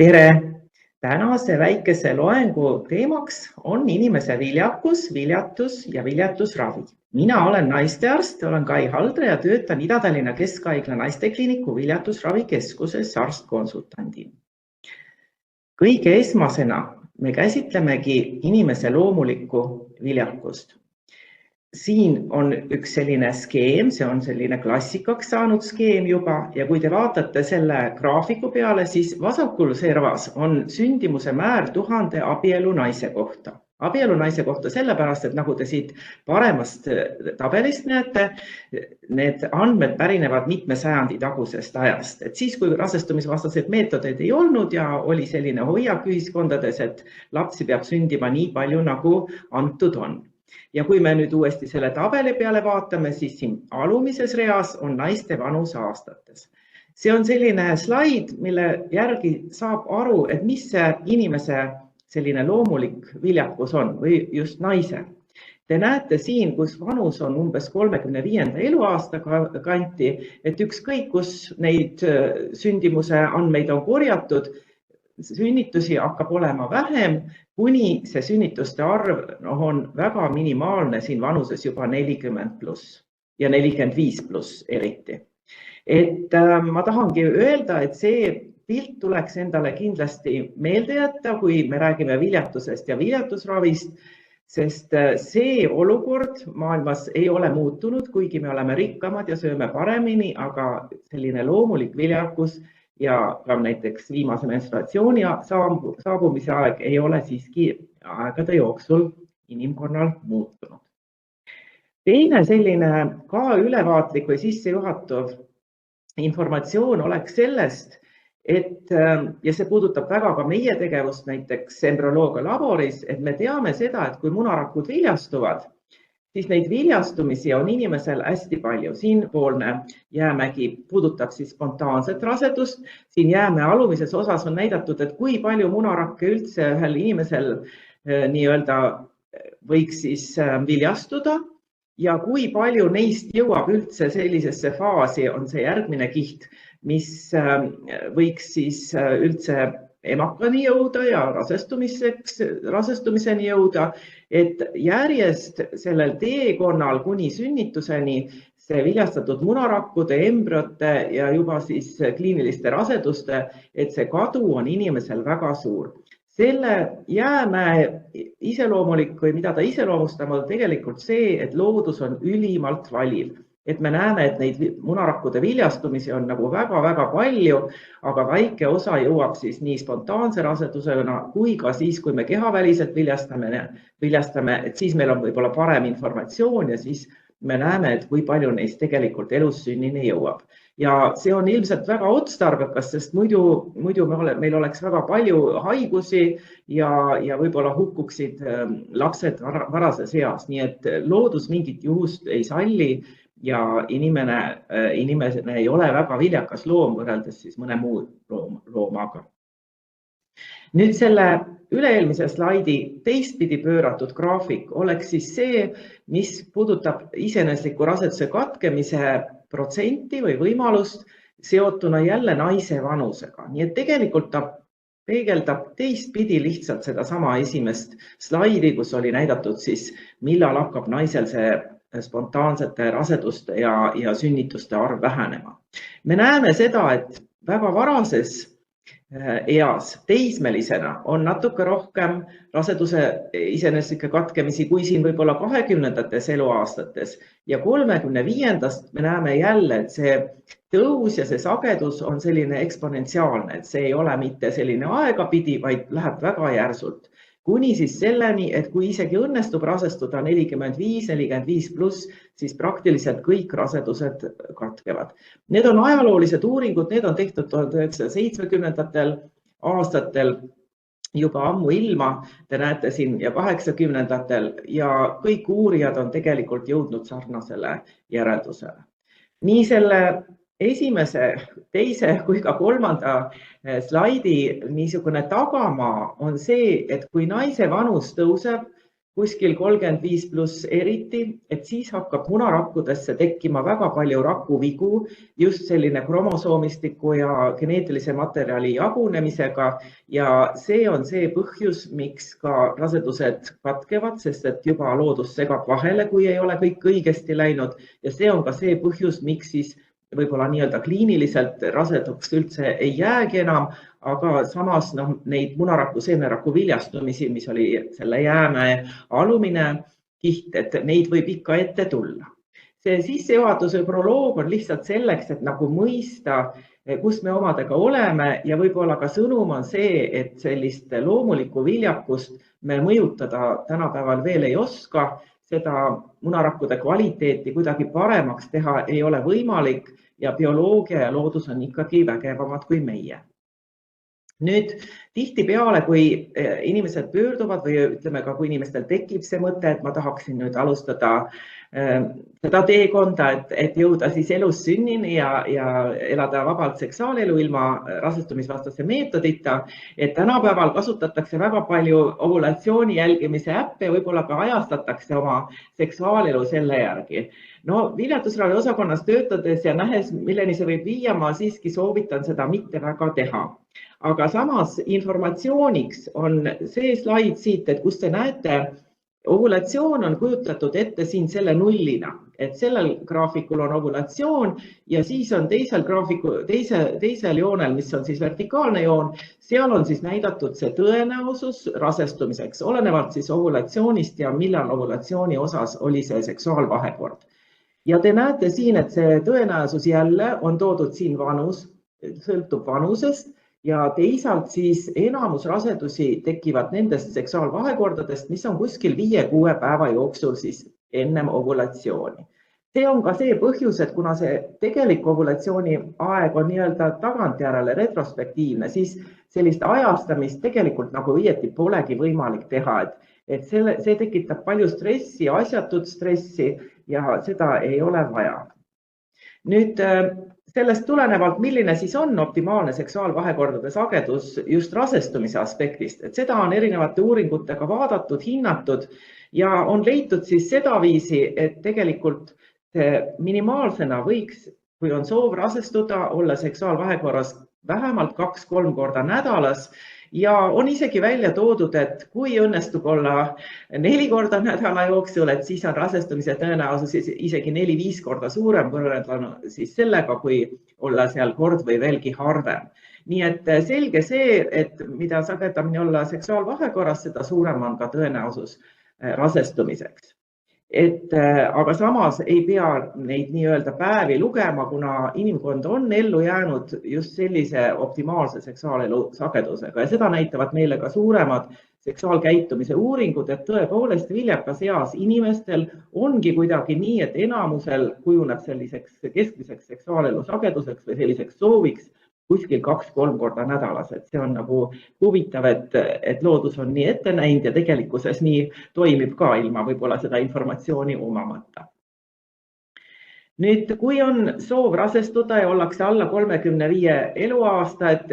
Tere! Tänase väikese loengu teemaks on inimese viljakus, viljatus ja viljatusravi. Mina olen naistearst, olen Kai Haldre ja töötan Ida-Tallinna Keskhaigla naistekliiniku viljatusravikeskuses arstkonsultandina. Kõige esmasena me käsitlemegi inimese loomulikku viljakust. Siin on üks selline skeem, see on selline klassikaks saanud skeem juba ja kui te vaatate selle graafiku peale, siis vasakul servas on sündimuse määr 1000 abielu naise kohta. Abielu naise kohta sellepärast, et nagu te siit paremast tabelist näete, need andmed pärinevad mitme sajandi tagusest ajast. Et siis, kui rasestumisvastaseid meetodeid ei olnud ja oli selline hoiak ühiskondades, et lapsi peab sündima nii palju, nagu antud on. Ja kui me nüüd uuesti selle tabeli peale vaatame, siis siin alumises reas on naiste vanus aastates. See on selline slaid, mille järgi saab aru, et mis see inimese selline loomulik viljakus on või just naise. Te näete siin, kus vanus on umbes 35. eluaasta kanti, et ükskõik, kus neid sündimuse andmeid on korjatud, sünnitusi hakkab olema vähem, kuni see sünnituste arv on väga minimaalne siin vanuses juba 40+ ja 45+ eriti. Et ma tahangi öelda, et see pilt tuleks endale kindlasti meelde jätta, kui me räägime viljatusest ja viljatusravist, sest see olukord maailmas ei ole muutunud, kuigi me oleme rikkamad ja sööme paremini, aga selline loomulik viljakus ja ka näiteks viimase menstruatsiooni saabumise aeg ei ole siiski aegade jooksul inimkonnal muutunud. Teine selline ka ülevaatlik või sissejuhatav informatsioon oleks sellest, et, ja see puudutab väga ka meie tegevust näiteks embrüoloogia laboris, et me teame seda, et kui munarakud viljastuvad, siis neid viljastumisi on inimesel hästi palju. Siinpoolne jäämägi puudutab siis spontaanset rasedust. Siin jäämäe alumises osas on näidatud, et kui palju munarakke üldse ühel inimesel nii-öelda võiks siis viljastuda ja kui palju neist jõuab üldse sellisesse faasi, on see järgmine kiht, mis võiks siis üldse emakani jõuda ja rasestumiseni jõuda, et järjest sellel teekonnal kuni sünnituseni see viljastatud munarakkude, embrüote ja juba siis kliiniliste raseduste, et see kadu on inimesel väga suur. Selle jäämäe iseloomulik või mida ta iseloomustab on tegelikult see, et loodus on ülimalt valiv. Et me näeme, et neid munarakkude viljastumisi on nagu väga-väga palju, aga väike osa jõuab siis nii spontaanse rasedusena kui ka siis, kui me kehaväliselt viljastame, et siis meil on võib-olla parem informatsioon ja siis me näeme, et kui palju neist tegelikult elussünnini jõuab. Ja see on ilmselt väga otstarbekas, sest muidu meil oleks väga palju haigusi ja võib-olla hukkuksid lapsed varases eas, nii et loodus mingit juhust ei salli. Ja inimene ei ole väga viljakas loom võrreldes siis mõne muu loomaga. Nüüd selle üle-eelmise slaidi teistpidi pööratud graafik oleks siis see, mis puudutab iseenesliku raseduse katkemise protsenti või võimalust seotuna jälle naise vanusega. Nii et tegelikult ta peegeldab teistpidi lihtsalt seda sama esimest slaidi, kus oli näidatud siis, millal hakkab naisel see spontaansete raseduste ja sünnituste arv vähenema. Me näeme seda, et väga varases eas teismelisena on natuke rohkem raseduse iseeneslikke katkemisi kui siin võib-olla 20. eluaastates ja 35. me näeme jälle, et see tõus ja see sagedus on selline eksponentsiaalne, et see ei ole mitte selline aegapidi, vaid läheb väga järsult. Kuni siis selleni, et kui isegi õnnestub rasestuda 45+, siis praktiliselt kõik rasedused katkevad. Need on ajaloolised uuringud, need on tehtud 1970. aastatel juba ammu ilma, te näete siin ja 80. ja kõik uurijad on tegelikult jõudnud sarnasele järeldusele. Nii selle esimese, teise kui ka kolmanda slaidi niisugune tagamaa on see, et kui naise vanus tõuseb, kuskil 35+ eriti, et siis hakkab munarakkudesse tekkima väga palju rakuvigu, just selline kromosoomistiku ja geneetilise materjali jagunemisega ja see on see põhjus, miks ka rasedused katkevad, sest et juba loodus segab vahele, kui ei ole kõik õigesti läinud ja see on ka see põhjus, miks siis võib-olla nii-öelda kliiniliselt raseduks üldse ei jäägi enam, aga samas neid munaraku, seemneraku viljastumisi, mis oli selle jäämäe alumine kiht, et neid võib ikka ette tulla. See sissejuhatuse proloog on lihtsalt selleks, et nagu mõista, kus me omadega oleme ja võib-olla ka sõnum on see, et sellist loomulikku viljakust me mõjutada tänapäeval veel ei oska, seda munarakkude kvaliteeti kuidagi paremaks teha ei ole võimalik ja bioloogia ja loodus on ikkagi vägevamad kui meie. Nüüd tihtipeale, kui inimesed pöörduvad või ütleme ka, kui inimestel tekib see mõte, et ma tahaksin nüüd alustada seda teekonda, et jõuda siis elus sünnini ja elada vabalt seksuaalelu ilma rasestumisvastase meetodita, et tänapäeval kasutatakse väga palju ovulatsiooni jälgimise äppe ja võib-olla ka ajastatakse oma seksuaalelu selle järgi. No viljatusravi osakonnas töötades ja nähes, milleni see võib viia, ma siiski soovitan seda mitte väga teha. Aga samas informatsiooniks on see slaid siit, et kus te näete, ovulatsioon on kujutatud ette siin selle nullina, et sellel graafikul on ovulatsioon ja siis on teisel joonel, mis on siis vertikaalne joon, seal on siis näidatud see tõenäosus rasestumiseks, olenevalt siis ovulatsioonist ja millal ovulatsiooni osas oli see seksuaalvahekord. Ja te näete siin, et see tõenäosus jälle on toodud siin vanus, sõltub vanusest ja teisalt siis enamus rasedusi tekivad nendest seksuaalvahekordadest, mis on kuskil 5-6 päeva jooksul siis ennem ovulatsiooni. See on ka see põhjus, et kuna see tegelik ovulatsiooni aeg on nii-öelda tagantjärele retrospektiivne, siis sellist ajastamist tegelikult nagu õieti polegi võimalik teha, et see tekitab palju stressi, asjatut stressi ja seda ei ole vaja. Nüüd sellest tulenevalt, milline siis on optimaalne seksuaalvahekordade sagedus just rasestumise aspektist, et seda on erinevate uuringutega vaadatud, hinnatud ja on leitud siis sedaviisi, et tegelikult minimaalsena võiks, kui on soov rasestuda, olla seksuaalvahekorras vähemalt 2-3 korda nädalas ja on isegi välja toodud, et kui õnnestub olla 4 korda nädala jooksul, et siis on rasestumise tõenäosus isegi 4-5 korda suurem võrrelda siis sellega, kui olla seal kord või veelgi harvem. Nii et selge see, et mida sagedamini olla seksuaalvahekorras, seda suurem on ka tõenäosus rasestumiseks. Aga samas ei pea neid nii-öelda päevi lugema, kuna inimkond on ellu jäänud just sellise optimaalse seksuaalelu sagedusega ja seda näitavad meile ka suuremad seksuaalkäitumise uuringud, et tõepoolest viljakas eas inimestel ongi kuidagi nii, et enamusel kujuneb selliseks keskmiseks seksuaalelu sageduseks või selliseks sooviks kuskil 2-3 korda nädalas, et see on nagu huvitav, et loodus on nii ette näinud ja tegelikkuses nii toimib ka ilma võib-olla seda informatsiooni omamata. Nüüd, kui on soov rasestuda ja ollakse alla 35 eluaasta, et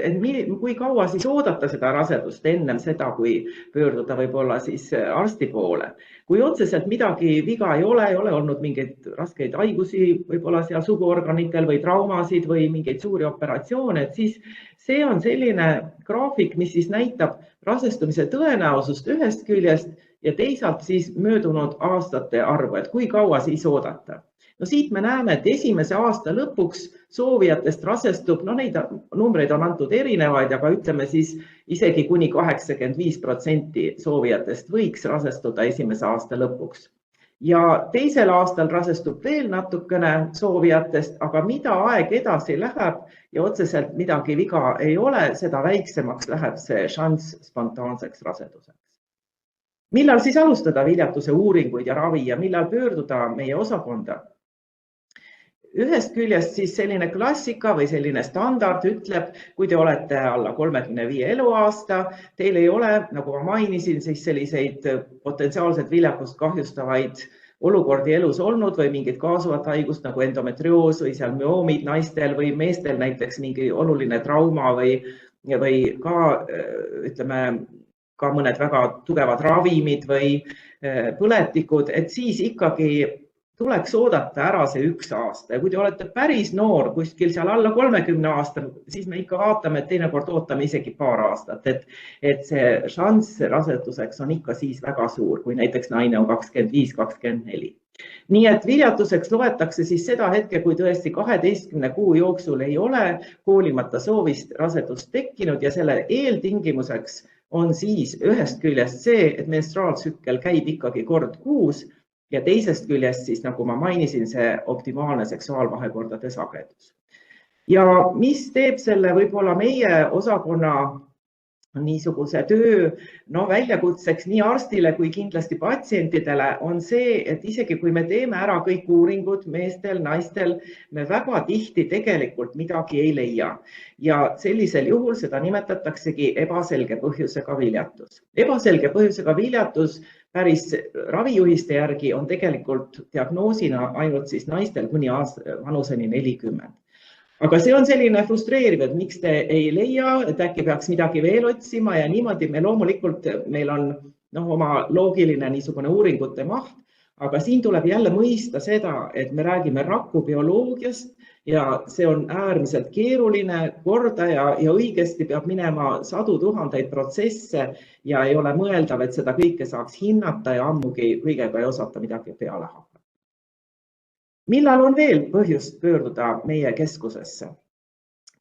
kui kaua siis oodata seda rasedust ennem seda, kui pöörduda võib-olla siis arsti poole. Kui otseselt midagi viga ei ole olnud mingeid raskeid haigusi, võib-olla seal suguorganitel või traumasid või mingeid suuri operatsioone, et siis see on selline graafik, mis siis näitab rasestumise tõenäosust ühest küljest ja teisalt siis möödunud aastate arvu, et kui kaua siis oodata. No siit me näeme, et esimese aasta lõpuks soovijatest rasestub, neid numbreid on antud erinevaid, aga ütleme siis isegi kuni 85% soovijatest võiks rasestuda esimese aasta lõpuks. Ja teisel aastal rasestub veel natukene soovijatest, aga mida aeg edasi läheb ja otseselt midagi viga ei ole, seda väiksemaks läheb see šanss spontaanseks raseduseks. Millal siis alustada viljatuse uuringuid ja ravi ja millal pöörduda meie osakonda? Ühest küljest siis selline klassika või selline standard ütleb, kui te olete alla 35 eluaasta, teil ei ole, nagu ma mainisin, siis selliseid potentsiaalselt viljakust kahjustavaid olukordi elus olnud või mingit kaasuvat haigust nagu endometrioos või seal müoomid naistel või meestel näiteks mingi oluline trauma või ka ütleme ka mõned väga tugevad ravimid või põletikud, et siis ikkagi tuleks oodata ära see 1 aasta ja kui te olete päris noor, kuskil seal alla 30 aasta, siis me ikka vaatame, et teinekord ootame isegi paar aastat, et see šanss raseduseks on ikka siis väga suur, kui näiteks naine on 25-24. Nii et viljatuseks loetakse siis seda hetke, kui tõesti 12 kuu jooksul ei ole hoolimata soovist rasedust tekkinud ja selle eeltingimuseks on siis ühest küljest see, et menstruaaltsükkel käib ikkagi kord kuus ja teisest küljest siis, nagu ma mainisin, see optimaalne seksuaalvahekordade sagedus. Ja mis teeb selle võib-olla meie osakonna niisuguse töö väljakutseks nii arstile kui kindlasti patsientidele on see, et isegi kui me teeme ära kõik uuringud meestel, naistel, me väga tihti tegelikult midagi ei leia. Ja sellisel juhul seda nimetataksegi ebaselge põhjusega viljatus. Ebaselge põhjusega viljatus päris ravijuhiste järgi on tegelikult diagnoosina ainult siis naistel kuni vanuseni 40. Aga see on selline frustreeriv, et miks te ei leia, et äkki peaks midagi veel otsima ja niimoodi me loomulikult, meil on oma loogiline niisugune uuringute maht, aga siin tuleb jälle mõista seda, et me räägime rakubioloogiast ja see on äärmiselt keeruline korda ja õigesti peab minema sadu tuhandeid protsesse ja ei ole mõeldav, et seda kõike saaks hinnata ja ammugi kõigega ei osata midagi peale hakata. Millal on veel põhjust pöörduda meie keskusesse?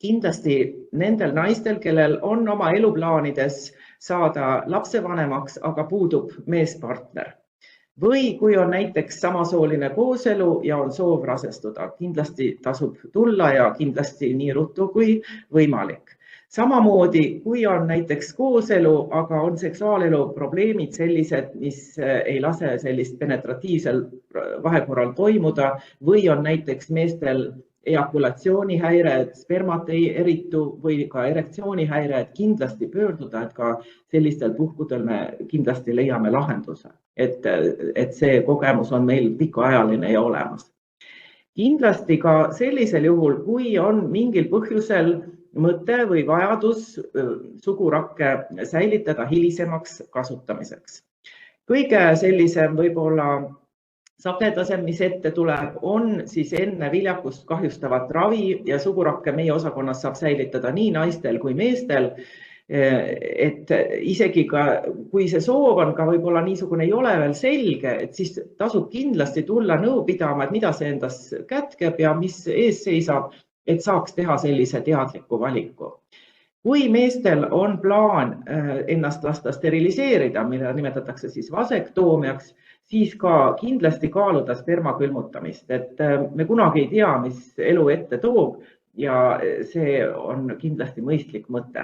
Kindlasti nendel naistel, kellel on oma eluplaanides saada lapsevanemaks, aga puudub meespartner. Või kui on näiteks samasooline kooselu ja on soov rasestuda, kindlasti tasub tulla ja kindlasti nii ruttu kui võimalik. Samamoodi, kui on näiteks kooselu, aga on seksuaalelu probleemid sellised, mis ei lase sellist penetratiivsel vahekorral toimuda või on näiteks meestel ejakulatsioonihäire, et spermat ei eritu või ka erektsioonihäire, et kindlasti pöörduda, et ka sellistel puhkudel me kindlasti leiame lahenduse, et see kogemus on meil pikaajaline ja olemas. Kindlasti ka sellisel juhul, kui on mingil põhjusel mõte või vajadus sugurakke säilitada hilisemaks kasutamiseks. Kõige sellisem võib-olla sagedasem, mis ette tuleb, on siis enne viljakust kahjustavat ravi ja sugurakke meie osakonnas saab säilitada nii naistel kui meestel. Et isegi ka, kui see soov on ka võib-olla niisugune ei ole veel selge, et siis tasub kindlasti tulla nõu pidama, et mida see endas kätkeb ja mis ees seisab, et saaks teha sellise teadliku valiku. Kui meestel on plaan ennast lasta steriliseerida, mida nimetatakse siis vasektoomiaks, siis ka kindlasti kaaluda sperma külmutamist, et me kunagi ei tea, mis elu ette toob ja see on kindlasti mõistlik mõte.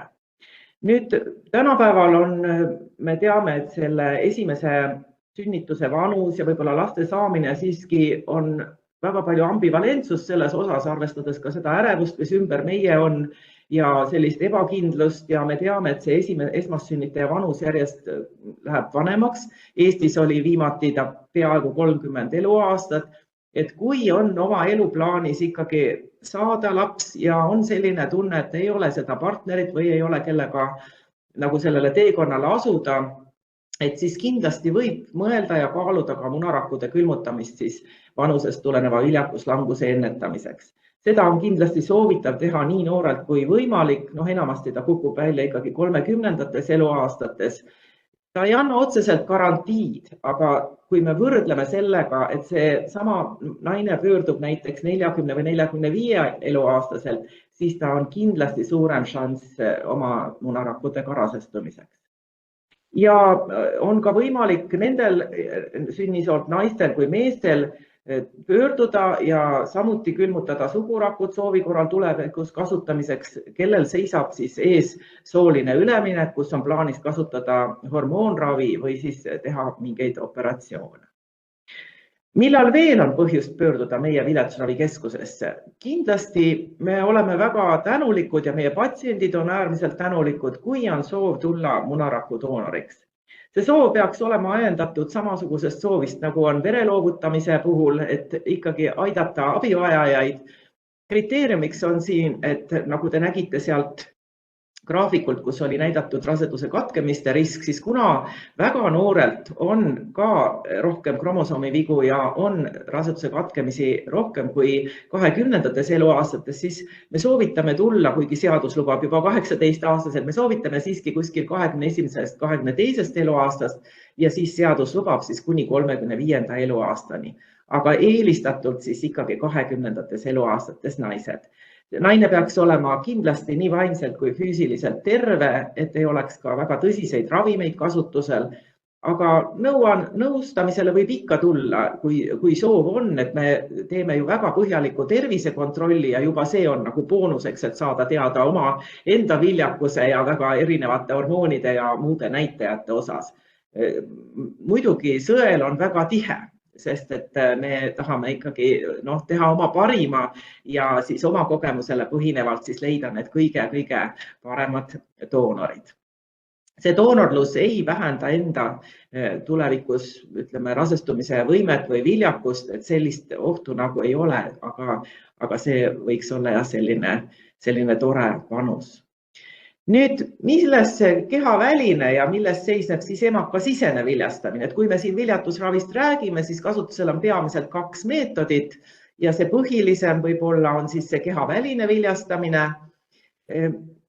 Nüüd tänapäeval me teame, et selle esimese sünnituse vanus ja võib-olla laste saamine siiski on väga palju ambivalentsust selles osas, arvestades ka seda ärevust, mis ümber meie on ja sellist ebakindlust ja me teame, et see esmassünnitaja vanus järjest läheb vanemaks. Eestis oli viimati ta peaaegu 30 eluaastat, et kui on oma eluplaanis ikkagi saada laps ja on selline tunne, et ei ole seda partnerit või ei ole kellega nagu sellele teekonnale asuda, et siis kindlasti võib mõelda ja kaaluda ka munarakkude külmutamist siis vanusest tuleneva viljakuslanguse ennetamiseks. Seda on kindlasti soovitav teha nii noorelt kui võimalik, enamasti ta kukub välja ikkagi 30. eluaastates. Ta ei anna otseselt garantiid, aga kui me võrdleme sellega, et see sama naine pöördub näiteks 40 või 45 eluaastaselt, siis ta on kindlasti suurem šanss oma munarakkudega rasestumiseks. Ja on ka võimalik nendel sünnisoolt naistel kui meestel pöörduda ja samuti külmutada sugurakud soovi korral tulevikus kasutamiseks, kellel seisab siis ees sooline üleminek, kus on plaanis kasutada hormoonravi või siis teha mingeid operatsioone. Millal veel on põhjust pöörduda meie viljatusravikeskusesse? Kindlasti me oleme väga tänulikud ja meie patsiendid on äärmiselt tänulikud, kui on soov tulla munaraku doonoriks. See soov peaks olema ajendatud samasugusest soovist, nagu on vereloovutamise puhul, et ikkagi aidata abivajajaid. Kriteeriumiks on siin, et nagu te nägite sealt graafikult, kus oli näidatud raseduse katkemiste risk, siis kuna väga noorelt on ka rohkem kromosoomivigu ja on raseduse katkemisi rohkem kui 20. eluaastates, siis me soovitame tulla, kuigi seadus lubab juba 18-aastased, me soovitame siiski kuskil 21. 22. eluaastast ja siis seadus lubab siis kuni 35. eluaastani, aga eelistatult siis ikkagi 20. eluaastates naised. Naine peaks olema kindlasti nii vaimselt kui füüsiliselt terve, et ei oleks ka väga tõsiseid ravimeid kasutusel, aga nõustamisele võib ikka tulla, kui soov on, et me teeme ju väga põhjaliku tervisekontrolli ja juba see on nagu boonuseks, et saada teada oma enda viljakuse ja väga erinevate hormoonide ja muude näitajate osas. Muidugi sõel on väga tihe, sest et me tahame ikkagi teha oma parima ja siis oma kogemusele põhinevalt siis leida need kõige paremad doonorid. See doonorlus ei vähenda enda tulevikus, ütleme, rasestumise võimet või viljakust, et sellist ohtu nagu ei ole, aga see võiks olla jah selline tore panus. Nüüd, milles kehaväline ja milles seisneb siis emakasisene viljastamine? Et kui me siin viljatusravist räägime, siis kasutusel on peamiselt 2 meetodit ja see põhilisem võib-olla on siis see kehaväline viljastamine.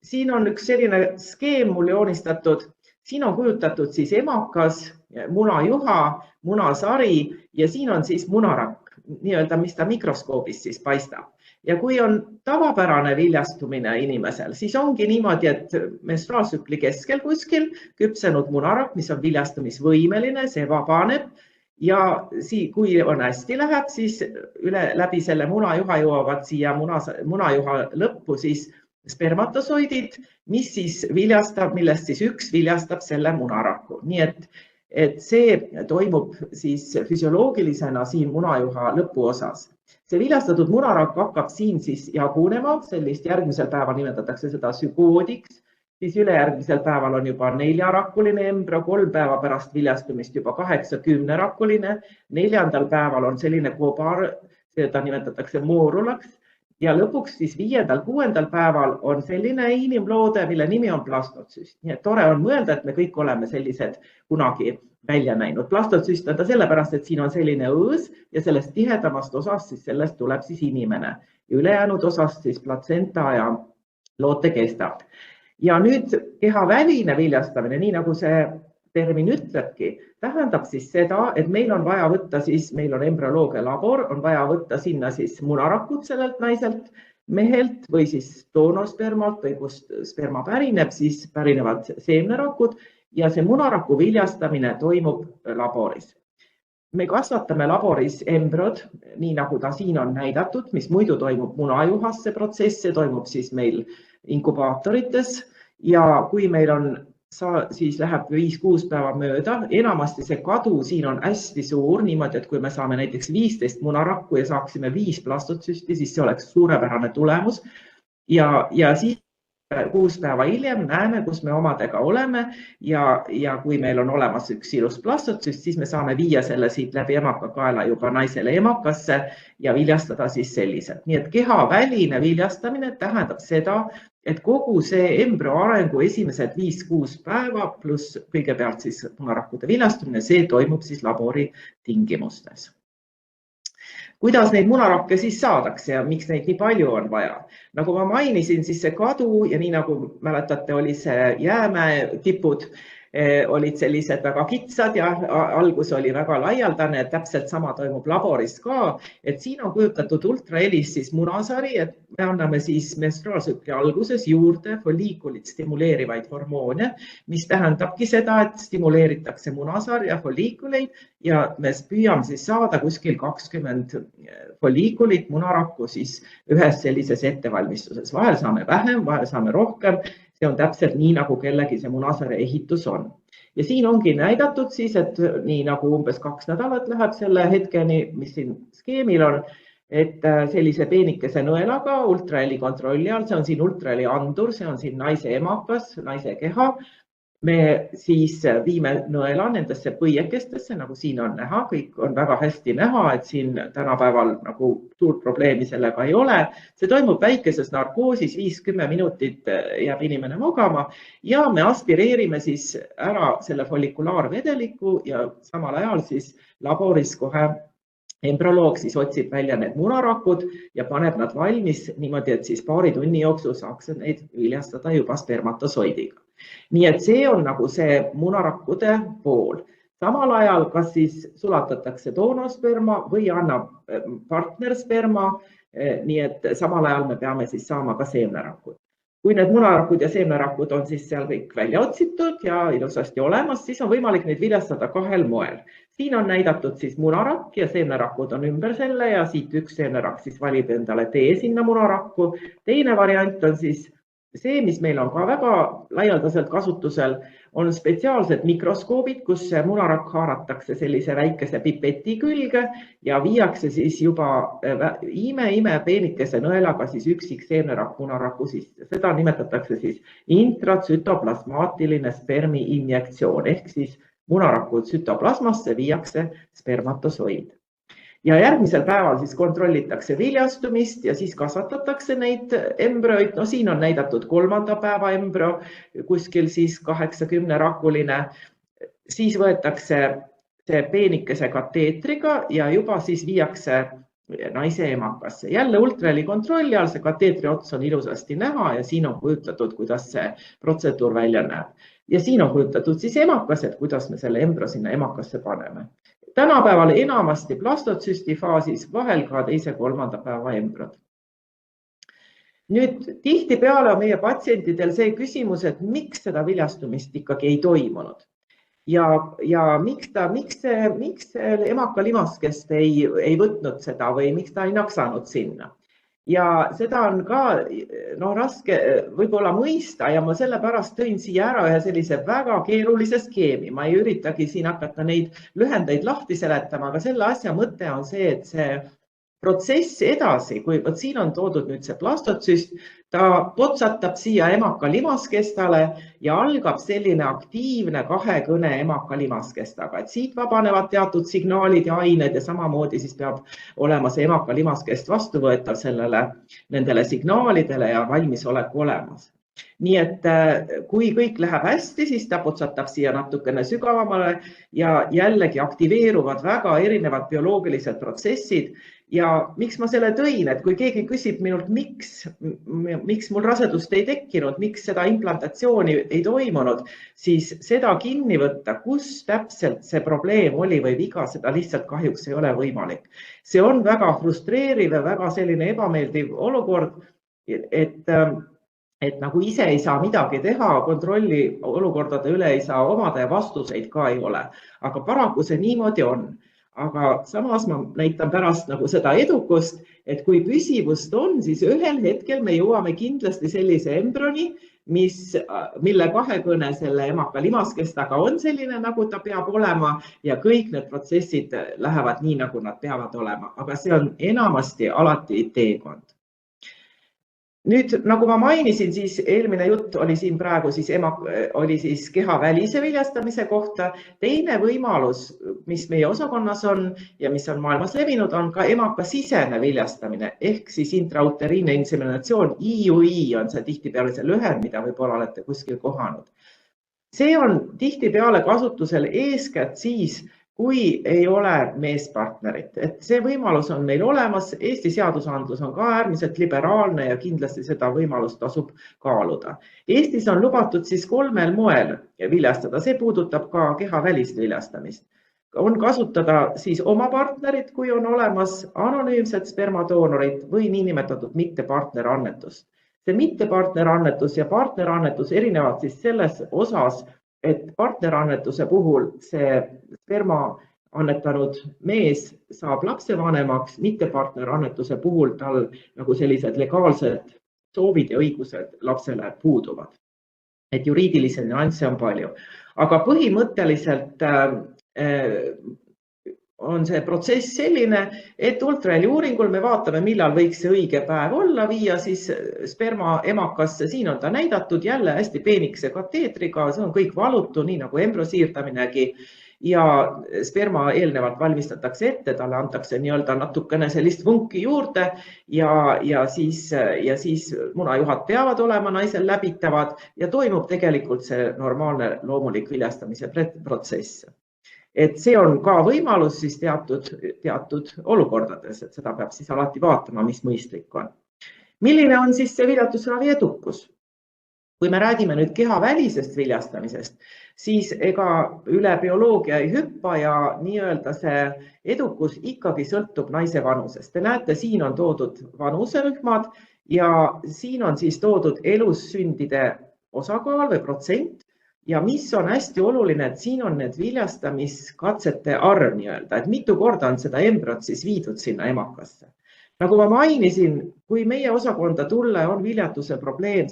Siin on üks selline skeem mul joonistatud. Siin on kujutatud siis emakas, munajuha, munasari ja siin on siis munarakk, nii-öelda, mis ta mikroskoobis siis paistab. Ja kui on tavapärane viljastumine inimesel, siis ongi niimoodi, et menstruaaltsükli keskel kuskil küpsenud munarakk, mis on viljastumisvõimeline, see vabaneb ja kui on hästi läheb, siis läbi selle munajuha jõuavad siia munajuha lõppu siis spermatosoidid, mis siis viljastab, millest siis üks viljastab selle munaraku. Nii et see toimub siis füsioloogilisena siin munajuha lõpuosas. See viljastatud munarakk hakkab siin siis jagunema, sellist järgmisel päeval nimetatakse seda sügoodiks, siis ülejärgmisel päeval on juba 4-rakkuline embro, 3 päeva pärast viljastumist juba 8-10-rakkuline, 4. päeval on selline kobar, seda nimetatakse moorulaks ja lõpuks siis 5.-6. päeval on selline inimloode, mille nimi on plastotsüst. Nii et tore on mõelda, et me kõik oleme sellised kunagi välja näinud. Plastotsüst on ta sellepärast, et siin on selline õõs ja sellest tihedamast osast siis sellest tuleb siis inimene. Ülejäänud osast siis platsenta ja lootekestad. Ja nüüd kehaväline viljastamine, nii nagu see termin ütlebki, tähendab siis seda, et meil on vaja võtta siis, meil on embrüoloogia labor, on vaja võtta sinna siis munarakud sellelt naiselt, mehelt või siis doonorspermalt või kust sperma pärineb, siis pärinevad seemnerakud ja see munaraku viljastamine toimub laboris. Me kasvatame laboris embrod, nii nagu ta siin on näidatud, mis muidu toimub munajuhas see protsess, see toimub siis meil inkubaatorites ja kui meil on, siis läheb 5-6 päeva mööda, enamasti see kadu siin on hästi suur, niimoodi, et kui me saame näiteks 15 munarakku ja saaksime 5 plastotsüsti, siis see oleks suurepärane tulemus ja siis 6 päeva hiljem näeme, kus me omadega oleme ja kui meil on olemas üks ilus plastotsüst, siis me saame viia selle siit läbi emakakaela juba naisele emakasse ja viljastada siis selliselt. Nii et kehaväline viljastamine tähendab seda, et kogu see embrüo arengu esimesed 5-6 päeva pluss kõigepealt siis munarakkude viljastumine, see toimub siis labori tingimustes. Kuidas neid munarakke siis saadakse ja miks neid nii palju on vaja? Nagu ma mainisin, siis see kadu ja nii nagu mäletate, oli see jäämäe tipud, olid sellised väga kitsad ja algus oli väga laialdane, täpselt sama toimub laboris ka, et siin on kujutatud ultrahelis siis munasari, et me anname siis menstruaaltsükli alguses juurde folliikulit stimuleerivaid hormoone, mis tähendabki seda, et stimuleeritakse munasar ja folliikuleid ja me püüame siis saada kuskil 20 folliikulit munarakku siis ühes sellises ettevalmistuses. Vahel saame vähem, vahel saame rohkem. See on täpselt nii, nagu kellegi see munasarja ehitus on. Ja siin ongi näidatud siis, et nii nagu umbes 2 nädalat läheb selle hetkeni, mis siin skeemil on, et sellise peenikese nõelaga ultraheli kontrolli all, see on siin ultraheli andur, see on siin naise emakas, naise keha me siis viime nõela nendesse põiekestesse, nagu siin on näha, kõik on väga hästi näha, et siin tänapäeval nagu suurt probleemi sellega ei ole. See toimub väikeses narkoosis, 5-10 minutit jääb inimene magama ja me aspireerime siis ära selle follikulaarvedeliku ja samal ajal siis laboris kohe embrüoloog siis otsib välja need munarakud ja paneb nad valmis niimoodi, et siis paari tunni jooksul saaks neid viljastada juba spermatosoidiga. Nii et see on nagu see munarakkude pool. Samal ajal kas siis sulatatakse doonorsperma või annab partnersperma, nii et samal ajal me peame siis saama ka seemnerakud. Kui need munarakud ja seemnerakud on siis seal kõik välja otsitud ja ilusasti olemas, siis on võimalik neid viljastada kahel moel. Siin on näidatud siis munarakk ja seemnerakud on ümber selle ja siit üks seemnerakk siis valib endale tee sinna munarakku. Teine variant on siis see, mis meil on ka väga laialdaselt kasutusel, on spetsiaalsed mikroskoobid, kus munarakk haaratakse sellise väikese pipeti külge ja viiakse siis juba ime peenikese nõelaga siis üksik seemnerakk munaraku sisse. Seda nimetatakse siis intratsütoplasmaatiline spermi injektsioon ehk siis munarakud tsütoplasmasse viiakse spermatosoid. Ja järgmisel päeval siis kontrollitakse viljastumist ja siis kasvatatakse neid embrüoid. No siin on näidatud 3. päeva embrüo, kuskil siis 80 rakuline. Siis võetakse see peenikese kateetriga ja juba siis viiakse naise emakasse. Jälle ultraheli kontrolli all, see kateetri ots on ilusasti näha ja siin on kujutatud, kuidas see protseduur välja näeb. Ja siin on kujutatud siis emakas, et kuidas me selle embrüo sinna emakasse paneme. Tänapäeval enamasti plastotsüsti faasis, vahel ka 2.–3. päeva embrüod. Nüüd tihtipeale on meie patsientidel see küsimus, et miks seda viljastumist ikkagi ei toimunud. Ja miks emaka limaskest ei võtnud seda või miks ta ei naksanud sinna. Ja seda on ka raske võib-olla mõista ja ma sellepärast tõin siia ära ühe sellise väga keerulise skeemi. Ma ei üritagi siin hakata neid lühendeid lahti seletama, aga selle asja mõte on see, et see protsess edasi, kui siin on toodud nüüd see plastotsüst, ta potsatab siia emaka limaskestale ja algab selline aktiivne kahekõne emaka limaskestaga. Et siit vabanevad teatud signaalid ja ained ja samamoodi siis peab olema see emaka limaskest vastuvõetav nendele signaalidele ja valmisoleku olemas. Nii et kui kõik läheb hästi, siis ta potsatab siia natukene sügavamale ja jällegi aktiveeruvad väga erinevad bioloogilised protsessid. Ja miks ma selle tõin, et kui keegi küsib minult, miks mul rasedust ei tekkinud, miks seda implantatsiooni ei toimunud, siis seda kinni võtta, kus täpselt see probleem oli või viga, seda lihtsalt kahjuks ei ole võimalik. See on väga frustreeriv ja väga selline ebameeldiv olukord, et nagu ise ei saa midagi teha, kontrolli olukordade üle ei saa omada ja vastuseid ka ei ole. Aga paraku see niimoodi on. Aga samas ma näitan pärast nagu seda edukust, et kui püsivust on, siis ühel hetkel me jõuame kindlasti sellise embrüoni, mille kahekõne selle emaka limaskestaga on selline, nagu ta peab olema ja kõik need protsessid lähevad nii, nagu nad peavad olema. Aga see on enamasti alati teekond. Nüüd, nagu ma mainisin, siis eelmine jutt oli siin praegu siis keha välise viljastamise kohta. Teine võimalus, mis meie osakonnas on ja mis on maailmas levinud, on ka emaka sisene viljastamine ehk siis intrauteriinne inseminatsioon. IUI on see tihtipeale see lühend, mida võib-olla olete kuskil kohanud. See on tihtipeale kasutusel eeskätt siis, kui ei ole meespartnerit. Et see võimalus on meil olemas, Eesti seadusandlus on ka äärmiselt liberaalne ja kindlasti seda võimalust tasub kaaluda. Eestis on lubatud siis 3 moel viljastada, see puudutab ka keha välist viljastamist. On kasutada siis oma partnerit, kui on olemas anonüümsed spermadoonorid või niinimetatud mittepartnerannetust. See mittepartnerannetus ja partnerannetus erinevad siis selles osas, et partnerannetuse puhul see sperma annetanud mees saab lapsevanemaks, mittepartnerannetuse puhul tal nagu sellised legaalsed soovid ja õigused lapsele puuduvad. Et juriidilisi nüansse on palju. Aga põhimõtteliselt on see protsess selline, et ultraheli uuringul me vaatame, millal võiks see õige päev olla, viia siis sperma emakasse, siin on ta näidatud jälle hästi peenikese kateetriga, see on kõik valutu, nii nagu embrüosiirdaminegi ja sperma eelnevalt valmistatakse ette, talle antakse nii-öelda natukene sellist vunki juurde ja siis munajuhad peavad olema naisel läbitavad ja toimub tegelikult see normaalne loomulik viljastamise protsess. Et see on ka võimalus siis teatud olukordades, et seda peab siis alati vaatama, mis mõistlik on. Milline on siis see viljatusravi edukus? Kui me räägime nüüd kehavälisest viljastamisest, siis ega üle bioloogia ei hüppa ja nii-öelda see edukus ikkagi sõltub naise vanusest. Te näete, siin on toodud vanuserühmad ja siin on siis toodud elussündide osakaal või protsent. Ja mis on hästi oluline, et siin on need viljastamiskatsete arv nii-öelda, et mitu korda on seda embrüot siis viidud sinna emakasse. Nagu ma mainisin, kui meie osakonda tulla on viljatuse probleem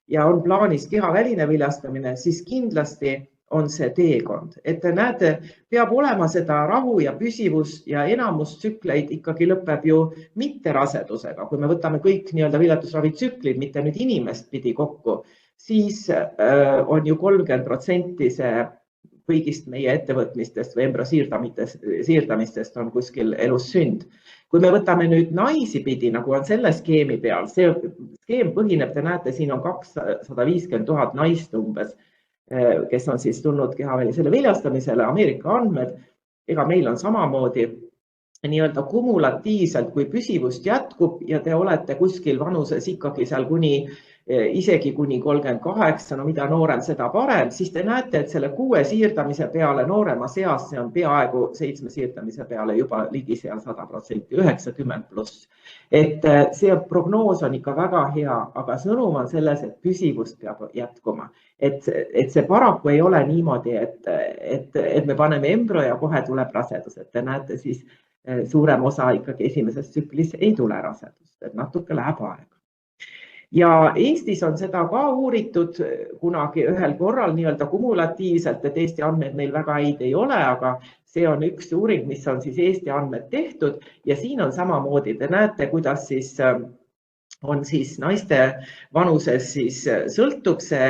ja on plaanis kehaväline viljastamine, siis kindlasti on see teekond. Et te näete, peab olema seda rahu ja püsivust ja enamus tsükleid ikkagi lõpeb ju mitte rasedusega. Kui me võtame kõik nii-öelda viljatusravi tsüklid, mitte nüüd inimest pidi kokku, siis on ju 30% see kõigist meie ettevõtmistest või embrüosiirdamistest on kuskil elussünd. Kui me võtame nüüd naisi pidi, nagu on selle skeemi peal, see skeem põhineb, te näete, siin on 250 000 naist umbes, kes on siis tulnud kehavälisele viljastamisele, Ameerika andmed, ega meil on samamoodi nii-öelda kumulatiivselt, kui püsivust jätkub ja te olete kuskil vanuses ikkagi seal isegi kuni 38, no mida noorem, seda parem, siis te näete, et selle 6 siirdamise peale noorema seas, see on peaaegu 7 siirdamise peale juba ligi seal 100%, 90+. Et see prognoos on ikka väga hea, aga sõnum on selles, et püsivust peab jätkuma. Et see paraku ei ole niimoodi, et me paneme embrüo ja kohe tuleb rasedus, et te näete siis suurem osa ikkagi esimeses tsüklis ei tule rasedust, et natuke läheb aega. Ja Eestis on seda ka uuritud kunagi ühel korral nii-öelda kumulatiivselt, et Eesti andmed meil väga häid ei ole, aga see on üks uuring, mis on siis Eesti andmed tehtud ja siin on samamoodi, te näete, kuidas siis on siis naiste vanuses siis sõltub see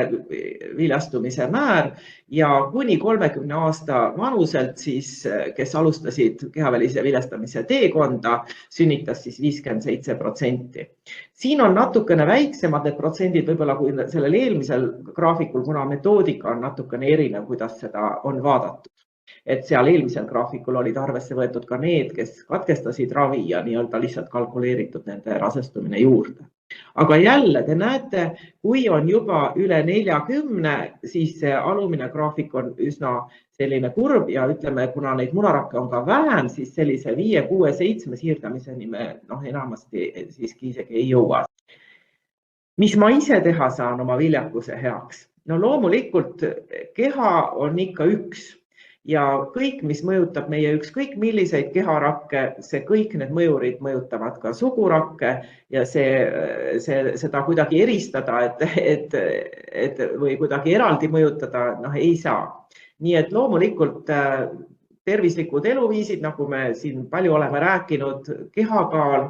viljastumise määr ja kuni 30 aasta vanuselt siis, kes alustasid kehavälise viljastamise teekonda, sünnitas siis 57%. Siin on natukene väiksemad need protsendid, võib-olla kui sellel eelmisel graafikul, kuna metoodika on natukene erinev, kuidas seda on vaadatud. Et seal eelmisel graafikul olid arvesse võetud ka need, kes katkestasid ravi ja nii-öelda lihtsalt kalkuleeritud nende rasestumine juurde. Aga jälle te näete, kui on juba üle 40, siis see alumine graafik on üsna selline kurb ja ütleme, kuna neid munarakke on ka vähem, siis sellise 5, 6, 7 siirdamiseni me enamasti siiski isegi ei jõua. Mis ma ise teha saan oma viljakuse heaks? No loomulikult keha on ikka üks. Ja kõik, mis mõjutab meie ükskõik milliseid keharakke, see kõik need mõjurid mõjutavad ka sugurakke ja seda kuidagi eristada, või kuidagi eraldi mõjutada, ei saa. Nii et loomulikult tervislikud eluviisid, nagu me siin palju oleme rääkinud, kehakaal,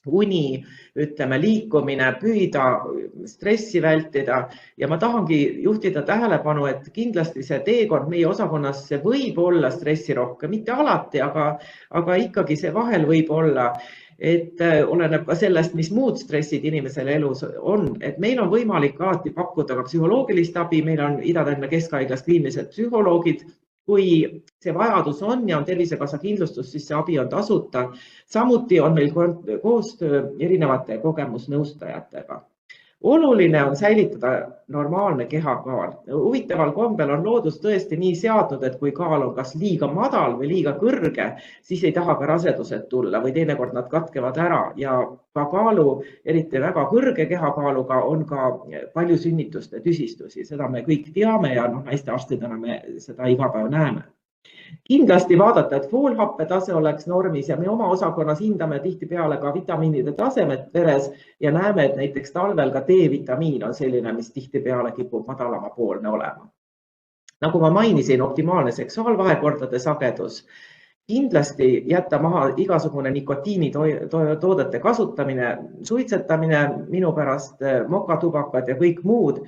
uni, ütleme, liikumine, püüda stressi vältida ja ma tahangi juhtida tähelepanu, et kindlasti see teekond meie osakonnas see võib olla stressirohke, mitte alati, aga ikkagi see vahel võib olla, et oleneb ka sellest, mis muud stressid inimesel elus on, et meil on võimalik alati pakkuda ka psühholoogilist abi, meil on Ida-Tallinna Keskhaiglas kliinilised psühholoogid, kui see vajadus on ja on Tervisekassa kindlustus, siis see abi on tasuta. Samuti on meil koostöö erinevate kogemusnõustajatega. Oluline on säilitada normaalne kehakaal. Huvitaval kombel on loodus tõesti nii seadnud, et kui kaal on kas liiga madal või liiga kõrge, siis ei taha ka rasedused tulla või teinekord nad katkevad ära ja ka kaalu, eriti väga kõrge kehakaaluga on ka palju sünnituste tüsistusi. Seda me kõik teame ja naistearstidena me seda iga päev näeme. Kindlasti vaadata, et foolhappetase oleks normis ja me oma osakonnas hindame tihtipeale ka vitamiinide tasemet veres ja näeme, et näiteks talvel ka D-vitamiin on selline, mis tihtipeale kipub madalamapoolne olema. Nagu ma mainisin, optimaalne seksuaalvahekordade sagedus kindlasti jätta maha igasugune nikotiinitoodete kasutamine, suitsetamine, minu pärast mokatubakad ja kõik muud.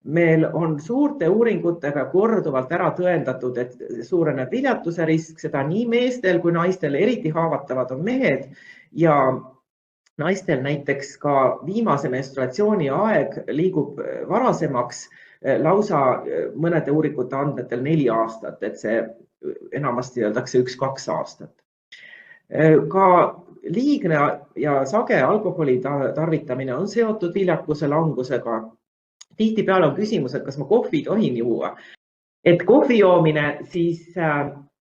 Meil on suurte uuringutega korduvalt ära tõendatud, et suureneb viljatuse risk, seda nii meestel kui naistel, eriti haavatavad on mehed ja naistel näiteks ka viimase menstruatsiooni aeg liigub varasemaks lausa mõnede uuringute andmetel 4 aastat, et see enamasti öeldakse 1-2 aastat. Ka liigne ja sage alkoholi tarvitamine on seotud viljakuse langusega. Tihtipeale on küsimus, et kas ma kohvi tohin juua. Et kohvi joomine siis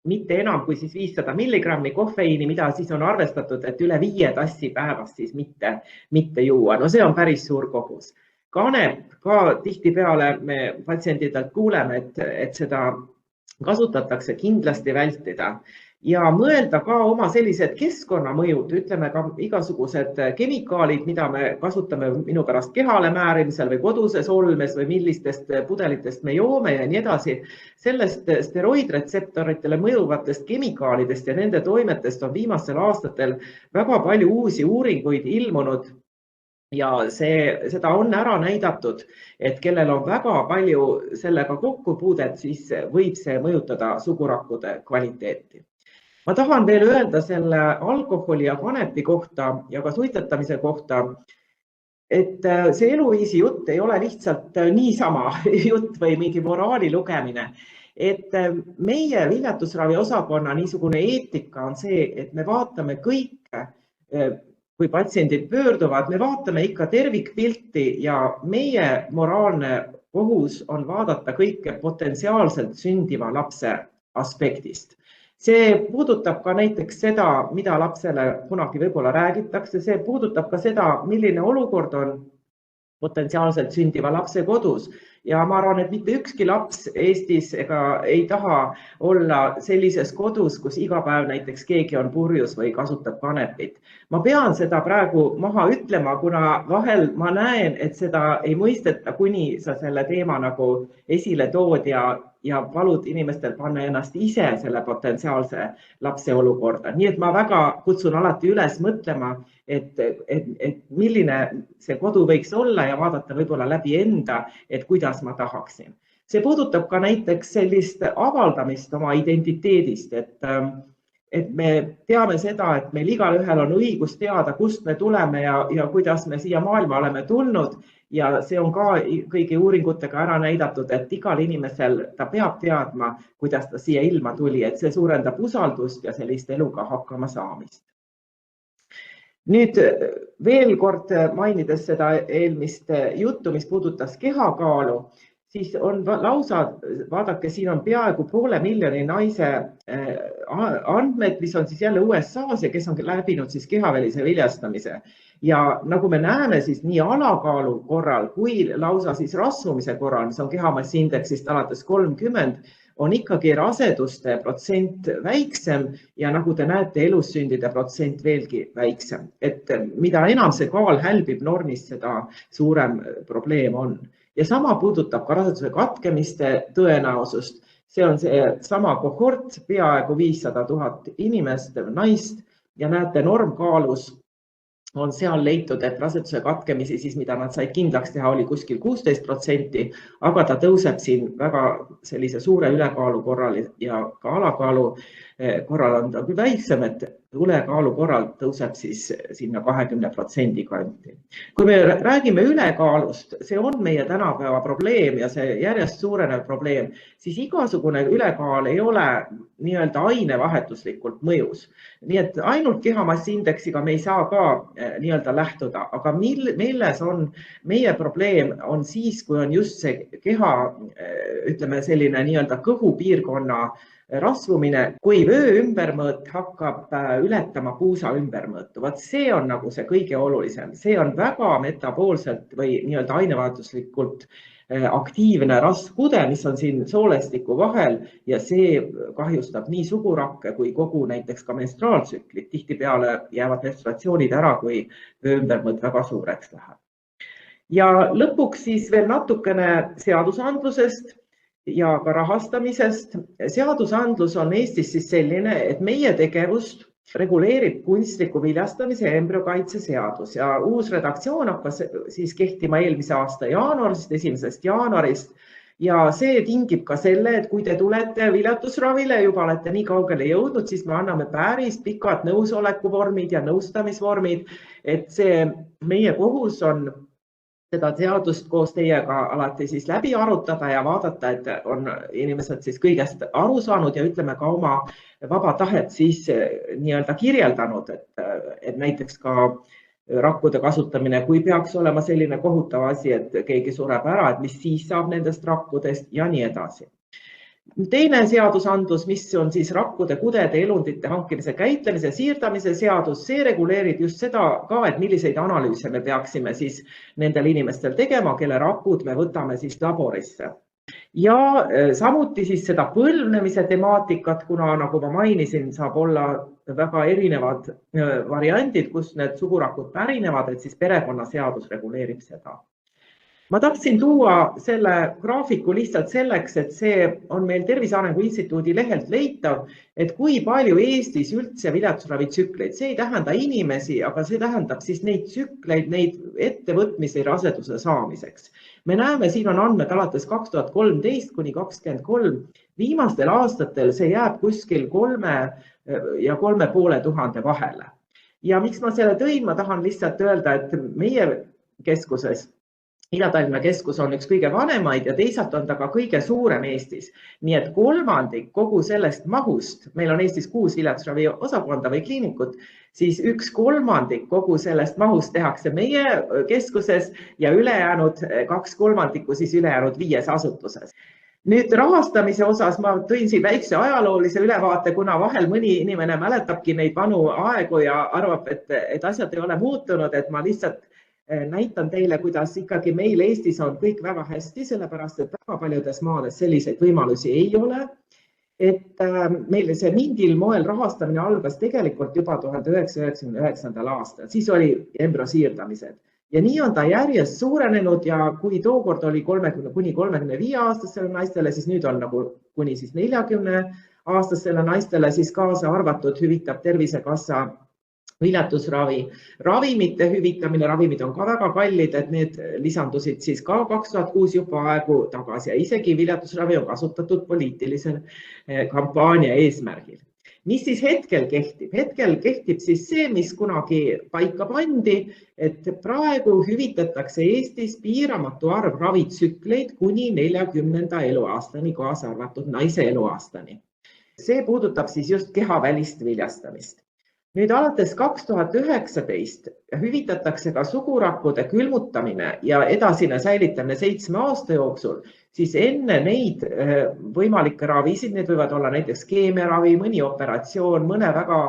mitte enam kui siis 500 milligrammi kofeiini, mida siis on arvestatud, et üle 5 tassi päevas siis mitte juua. No see on päris suur kogus. Kanep ka tihtipeale me patsientidelt kuuleme, et seda kasutatakse kindlasti vältida. Ja mõelda ka oma sellised keskkonnamõjud, ütleme ka igasugused kemikaalid, mida me kasutame minu pärast kehale määrimisel või koduses olmes või millistest pudelitest me joome ja nii edasi. Sellest steroidretseptoritele mõjuvatest kemikaalidest ja nende toimetest on viimastel aastatel väga palju uusi uuringuid ilmunud. Ja seda on ära näidatud, et kellel on väga palju sellega kokkupuudet, siis võib see mõjutada sugurakkude kvaliteeti. Ma tahan veel öelda selle alkoholi ja kanepi kohta ja ka suitsetamise kohta, et see eluviisi jutt ei ole lihtsalt niisama jutt või mingi moraali lugemine. Et meie viljatusravi osakonna niisugune eetika on see, et me vaatame kõike, kui patsiendid pöörduvad, me vaatame ikka tervikpilti ja meie moraalne kohus on vaadata kõike potentsiaalselt sündiva lapse aspektist. See puudutab ka näiteks seda, mida lapsele kunagi võib-olla räägitakse, see puudutab ka seda, milline olukord on potentsiaalselt sündiva lapse kodus. Ja ma arvan, et mitte ükski laps Eestis ei taha olla sellises kodus, kus iga päev näiteks keegi on purjus või kasutab kanepit. Ma pean seda praegu maha ütlema, kuna vahel ma näen, et seda ei mõisteta, kuni sa selle teema nagu esile tood ja palud inimestel panna ennast ise selle potentsiaalse lapse olukorda. Nii et ma väga kutsun alati üles mõtlema, et milline see kodu võiks olla ja vaadata võib-olla läbi enda, et kuidas ma tahaksin. See puudutab ka näiteks sellist avaldamist oma identiteedist, et me teame seda, et meil igalühel on õigus teada, kust me tuleme ja kuidas me siia maailma oleme tulnud. Ja see on ka kõigi uuringutega ära näidatud, et igal inimesel ta peab teadma, kuidas ta siia ilma tuli, et see suurendab usaldust ja sellist eluga hakkama saamist. Nüüd veel kord mainides seda eelmist juttu, mis puudutas kehakaalu, siis on lausa, vaadake, siin on peaaegu 500 000 naise andmed, mis on siis jälle USA-s ja kes on läbinud siis kehavälise viljastamise. Ja nagu me näeme, siis nii alakaalu korral kui lausa siis rasvumise korral, mis on kehamassiindeksist alates 30, on ikkagi raseduste protsent väiksem ja nagu te näete, elussündide protsent veelgi väiksem. Et mida enam see kaal hälbib normist, seda suurem probleem on. Ja sama puudutab ka raseduse katkemiste tõenäosust. See on see sama kohort, peaaegu 500 000 inimest, naist ja näete normkaalus on seal leitud, et raseduse katkemisi, siis mida nad said kindlaks teha, oli kuskil 16%, aga ta tõuseb siin väga sellise suure ülekaalu korral ja ka alakaalu korral on ta küll väiksem, et ülekaalu korral tõuseb siis sinna 20% kanti. Kui me räägime ülekaalust, see on meie tänapäeva probleem ja see järjest suurenev probleem, siis igasugune ülekaal ei ole nii-öelda ainevahetuslikult mõjus. Nii et ainult kehamassiindeksiga me ei saa ka nii-öelda lähtuda, aga milles on meie probleem on siis, kui on just see keha, ütleme selline nii-öelda kõhupiirkonna rasvumine, kui vöö ümbermõõt hakkab ületama puusa ümbermõõtu. Vaat see on nagu see kõige olulisem. See on väga metaboolselt või nii-öelda ainevahetuslikult aktiivne rasvkude, mis on siin soolestiku vahel ja see kahjustab nii sugurakke kui kogu näiteks ka menstruaaltsüklit. Tihtipeale jäävad menstruatsioonid ära, kui vöö ümbermõõt väga suureks läheb. Ja lõpuks siis veel natukene seadusandlusest. ja ka rahastamisest. Seadusandlus on Eestis siis selline, et meie tegevust reguleerib kunstliku viljastamise ja embrüokaitse seadus ja uus redaktsioon hakkas siis kehtima eelmise aasta jaanuarist, 1. jaanuarist. Ja see tingib ka selle, et kui te tulete viljatusravile, juba olete nii kaugele jõudnud, siis me anname päris pikad nõusolekuvormid ja nõustamisvormid, et see meie kohus on seda seadust koos teiega alati siis läbi arutada ja vaadata, et on inimesed siis kõigest aru saanud ja ütleme ka oma vaba tahet siis nii-öelda kirjeldanud, et näiteks ka rakkude kasutamine, kui peaks olema selline kohutav asi, et keegi sureb ära, et mis siis saab nendest rakkudest ja nii edasi. Teine seadusandlus, mis on siis rakkude, kudede, elundite hankimise, käitlemise, siirdamise seadus, see reguleerib just seda ka, et milliseid analüüse me peaksime siis nendel inimestel tegema, kelle rakud me võtame siis laborisse. Ja samuti siis seda põlvnemise temaatikat, kuna nagu ma mainisin, saab olla väga erinevad variandid, kus need sugurakud pärinevad, et siis perekonnaseadus reguleerib seda. Ma tahtsin tuua selle graafiku lihtsalt selleks, et see on meil Tervise Arengu Instituudi lehelt leitav, et kui palju Eestis üldse viljatusravitsükleid, see ei tähenda inimesi, aga see tähendab siis neid tsükleid, neid ettevõtmisi raseduse saamiseks. Me näeme, siin on andmed alates 2013 kuni 2023. Viimastel aastatel see jääb kuskil 3 ja 3500 vahele. Ja miks ma selle tõin, ma tahan lihtsalt öelda, et meie keskuses Ida-Tallinna keskus on üks kõige vanemaid ja teisalt on ta ka kõige suurem Eestis. Nii et kolmandik kogu sellest mahust, meil on Eestis 6 viljatusravi osakonda või kliinikut, siis 1/3 kogu sellest mahust tehakse meie keskuses ja ülejäänud 2/3 siis ülejäänud 5 asutuses. Nüüd rahastamise osas ma tõin siin väikse ajaloolise ülevaate, kuna vahel mõni inimene mäletabki neid vanu aegu ja arvab, et asjad ei ole muutunud, et ma lihtsalt näitan teile, kuidas ikkagi meil Eestis on kõik väga hästi, sellepärast et väga paljudes maades selliseid võimalusi ei ole. Et meil see mingil moel rahastamine algas tegelikult juba 1999. aastal, siis oli embrüosiirdamised. Ja nii on ta järjest suurenenud ja kui tookord oli 30 kuni 35 aastastele naistele, siis nüüd on nagu kuni siis 40 aastastele naistele siis kaasa arvatud hüvitab Tervisekassa viljatusravi. Ravimite hüvitamine, ravimid on ka väga kallid, et need lisandusid siis ka 2006 juba aegu tagasi ja isegi viljatusravi on kasutatud poliitilisel kampaania eesmärgil. Mis siis hetkel kehtib? Hetkel kehtib siis see, mis kunagi paika pandi, et praegu hüvitatakse Eestis piiramatu arv ravitsükleid kuni 40. eluaastani, kaasa arvatud naise eluaastani. See puudutab siis just kehavälist viljastamist. Nüüd alates 2019 hüvitatakse ka sugurakkude külmutamine ja edasine säilitamine 7 aasta jooksul, siis enne neid võimalikke ravisid, need võivad olla näiteks keemiaravi, mõni operatsioon, mõne väga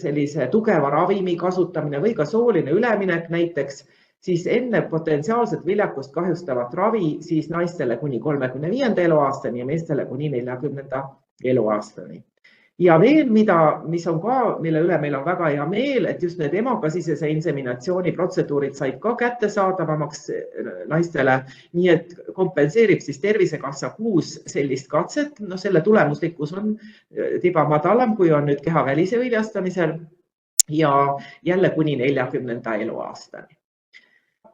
sellise tugeva ravimi kasutamine või ka sooline üleminek näiteks, siis enne potentsiaalset viljakust kahjustavat ravi siis naistele kuni 35. eluaastani ja meestele kuni 40. eluaastani. Ja veel, mis on ka, mille üle meil on väga hea meel, et just need emakasisese inseminatsiooni protseduurid said ka kättesaadavamaks naistele, nii et kompenseerib siis Tervisekassa 6 sellist katset. No selle tulemuslikkus on tiba madalam, kui on nüüd kehavälise viljastamisel ja jälle kuni 40. eluaastani.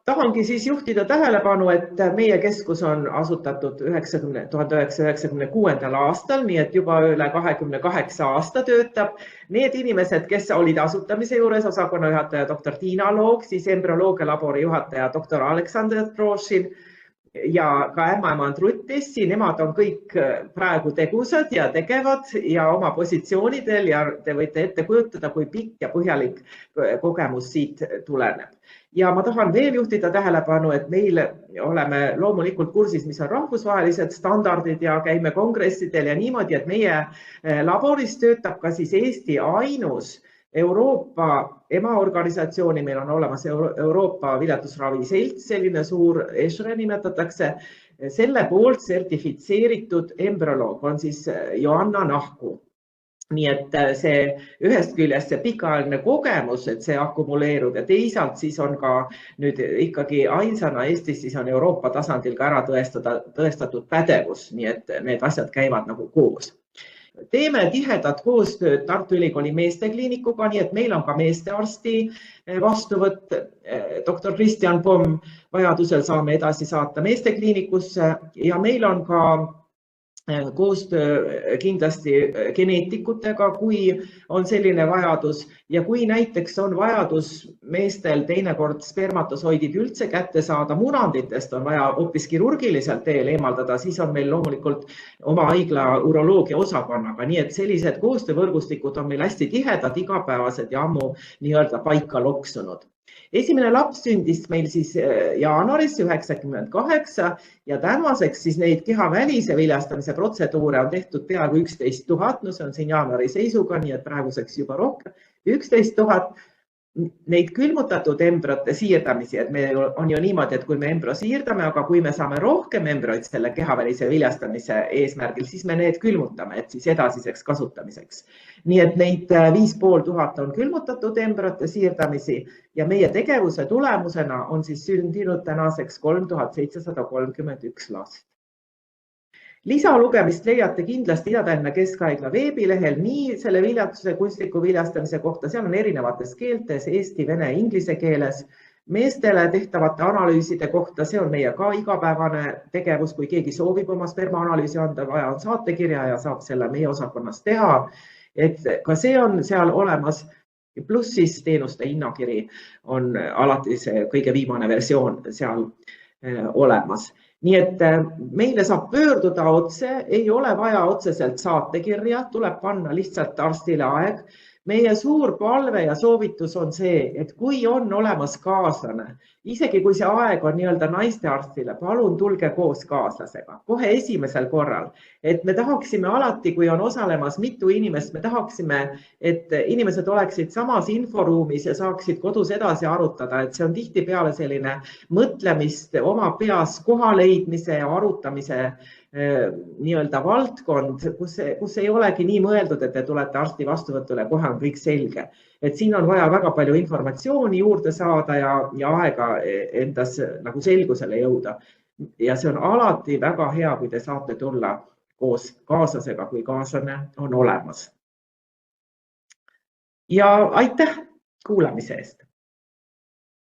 Tahangi siis juhtida tähelepanu, et meie keskus on asutatud 1996. aastal, nii et juba üle 28 aasta töötab. Need inimesed, kes olid asutamise juures, osakonna juhataja dr. Tiina Loog, siis embrüoloogia labori juhataja dr. Aleksandr Trošin ja ka ämmaemand Rutt Tessi, nemad on kõik praegu tegusad ja tegevad ja oma positsioonidel ja te võite ette kujutada, kui pikk ja põhjalik kogemus siit tuleneb. Ja ma tahan veel juhtida tähelepanu, et meil oleme loomulikult kursis, mis on rahvusvahelised standardid ja käime kongressidel ja niimoodi, et meie laboris töötab ka siis Eesti ainus Euroopa emaorganisatsiooni, meil on olemas Euroopa viljatusravi selts, selline suur ESHRE nimetatakse, selle poolt sertifitseeritud embrüoloog on siis Joanna Nahku. nii et see ühest küljest see pikaajaline kogemus, et see akumuleerub ja teisalt siis on ka nüüd ikkagi ainsana Eestis siis on Euroopa tasandil ka ära tõestatud pädevus, nii et need asjad käivad nagu koos. Teeme tihedat koostööd Tartu Ülikooli meestekliinikuga, nii et meil on ka meestearsti vastuvõtt. Doktor Kristjan Pomm vajadusel saame edasi saata meestekliinikusse ja meil on ka koostöö kindlasti geneetikutega, kui on selline vajadus ja kui näiteks on vajadus meestel teinekord spermatosoidid üldse kätte saada, munanditest on vaja hoopis kirurgiliselt teel eemaldada, siis on meil loomulikult oma haigla uroloogia osakonnaga, nii et sellised koostöövõrgustikud on meil hästi tihedad, igapäevased ja ammu nii-öelda paika loksunud. Esimene laps sündis meil siis jaanuaris 98 ja tänaseks siis neid kehavälise viljastamise protseduure on tehtud peaaegu 11 000, no see on siin jaanuari seisuga, nii et praeguseks juba rohkem, 11 000. Neid külmutatud embryote siirdamisi, et meil on ju niimoodi, et kui me embryo siirdame, aga kui me saame rohkem embryoid selle kehavälise viljastamise eesmärgil, siis me need külmutame, et siis edasiseks kasutamiseks. Nii et neid 5500 on külmutatud embryote siirdamisi ja meie tegevuse tulemusena on siis sündinud tänaseks 3731 last. Lisalugemist leiate kindlasti Ida-Tallinna Keskhaigla veebilehel nii selle viljatuse kunstliku viljastamise kohta, seal on erinevates keeltes, eesti, vene, inglise keeles, meestele tehtavate analüüside kohta, see on meie ka igapäevane tegevus, kui keegi soovib oma spermaanalüüsi anda, vaja on saatekirja ja saab selle meie osakonnas teha, et ka see on seal olemas, pluss siis teenuste hinnakiri on alati see kõige viimane versioon seal olemas. Nii et meile saab pöörduda otse, ei ole vaja otseselt saatekirja, tuleb panna lihtsalt arstile aeg. Meie suur palve ja soovitus on see, et kui on olemas kaaslane, isegi kui see aeg on nii-öelda naistearstile, palun tulge koos kaaslasega, kohe esimesel korral. Et me tahaksime alati, kui on osalemas mitu inimest, me tahaksime, et inimesed oleksid samas inforuumis ja saaksid kodus edasi arutada, et see on tihtipeale selline mõtlemist oma peas koha leidmise ja arutamise nii-öelda valdkond, kus ei olegi nii mõeldud, et te tulete arsti vastuvõtule, kohe on kõik selge. Et siin on vaja väga palju informatsiooni juurde saada ja aega endas nagu selgusele jõuda. Ja see on alati väga hea, kui te saate tulla koos kaaslasega, kui kaaslane on olemas. Ja aitäh kuulamise eest!